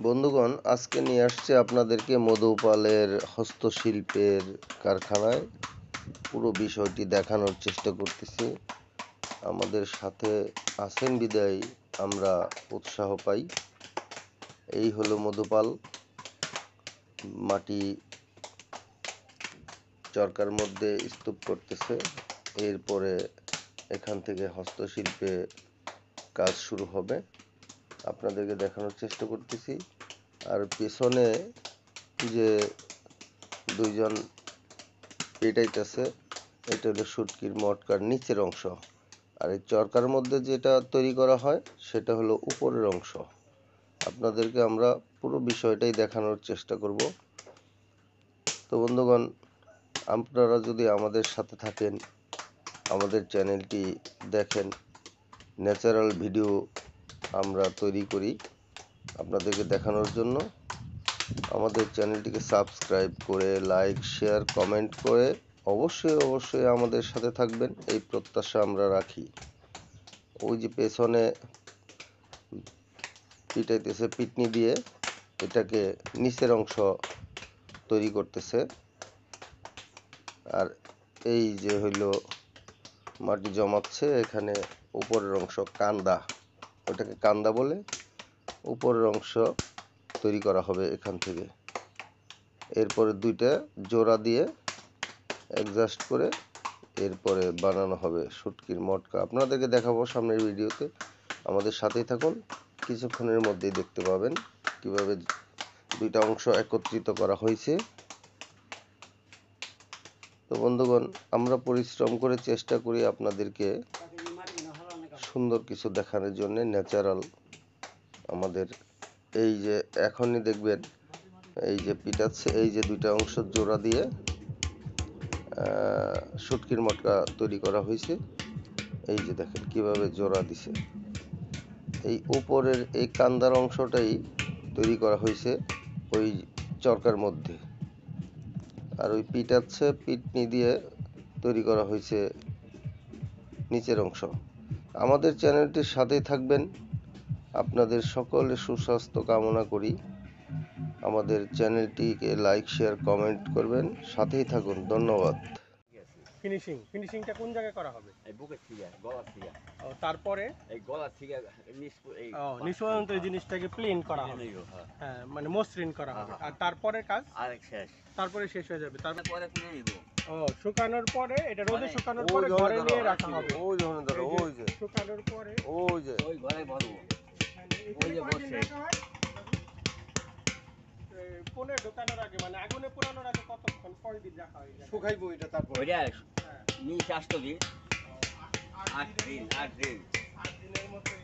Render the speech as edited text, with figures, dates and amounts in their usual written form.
বন্ধুগণ, আজকে নিয়ে আসছে আপনাদেরকে মধুপালের হস্তশিল্পের কারখানায় পুরো বিষয়টি দেখানোর চেষ্টা করতেছি। আমাদের সাথে আছেন বিদায় আমরা উৎসাহ পাই। এই হলো মধুপাল, মাটি চরকার মধ্যে স্তূপ করতেছে। এরপরে এখান থেকে হস্তশিল্পে কাজ শুরু হবে, আপনাদেরকে দেখানোর চেষ্টা করতেছি। আর পেছনে যে দুইজন পেটাইতেছে, এটা হলো শুটকির মটকার নিচের অংশ, আর এই চরকার মধ্যে যেটা তৈরি করা হয় সেটা হলো উপরের অংশ। আপনাদেরকে আমরা পুরো বিষয়টাই দেখানোর চেষ্টা করব। তো বন্ধুগণ, আপনারা যদি আমাদের সাথে থাকেন, আমাদের চ্যানেলটি দেখেন, ন্যাচারাল ভিডিও আমরা তৈরি করি আপনাদেরকে দেখানোর জন্য। আমাদের চ্যানেলটিকে সাবস্ক্রাইব করে লাইক, শেয়ার, কমেন্ট করে অবশ্যই আমাদের সাথে থাকবেন, এই প্রত্যাশা আমরা রাখি। ওই যে পেছনে পিটাইতেছে পিটনি দিয়ে, এটাকে নিচের অংশ তৈরি করতেছে। আর এই যে হইল মাটি জমাচ্ছে, এখানে উপরের অংশ কান্দা, ওটাকে কান্দা বলে, উপরের অংশ তৈরি করা হবে এখান থেকে। এরপরে দুইটা জোড়া দিয়ে অ্যাডজাস্ট করে এরপরে বানানো হবে শুটকির মটকা। আপনাদেরকে দেখাবো সামনের ভিডিওতে, আমাদের সাথেই থাকুন। কিছুক্ষণের মধ্যেই দেখতে পাবেন কিভাবে দুইটা অংশ একত্রিত করা হয়েছে। তো বন্ধুগণ, আমরা পরিশ্রম করে চেষ্টা করি আপনাদেরকে সুন্দর কিছু দেখানোর জন্য, ন্যাচারাল। আমাদের এই যে এখনই দেখবেন, এই যে পিটাচ্ছে, এই যে দুইটা অংশ জোড়া দিয়ে শুটকির মটকা তৈরি করা হয়েছে। এই যে দেখেন কিভাবে জোড়া দিছে। এই উপরের এই কান্দার অংশটাই তৈরি করা হয়েছে ওই চরকার মধ্যে, আর ওই পিটাচ্ছে পিটনি দিয়ে তৈরি করা হয়েছে নিচের অংশ। আমাদের চ্যানেলটির সাথেই থাকবেন, আপনাদের সকলের সুস্বাস্থ্য কামনা করি। আমাদের চ্যানেলটিকে লাইক, শেয়ার, কমেন্ট করবেন, সাথেই থাকুন। ধন্যবাদ। ফিনিশিংটা কোন জায়গায় করা হবে? এই বুকের থেকে, গলার থেকে। ও, তারপরে এই গলার থেকে নিচ পর্যন্ত এই জিনিসটাকে প্লেন করা হবে। হ্যাঁ, মানে মসৃণ করা হবে। আর তারপরে কাজ আরেক শেষ। তারপরে শেষ হয়ে যাবে। তারপরে কিনে নিব। ও, শুকানোর পরে এটা রোদে মানে শুকানোর পরে ঘরে নিয়ে রাখা হবে। ওই ধরনের ধরো, ওই যে শুকানোর পরে ওই যে ওই ঘরে ভরবো। ওই যে বসে। কোণে ঢোকানোর আগে, মানে আগুনে পোড়ানোর আগে কতক্ষণ, কয়দিন রাখা হয়? শুকাইবো এটা, তারপর ওইটা নিয়ে আসতো কি 8 দিন। 8 দিনের মধ্যে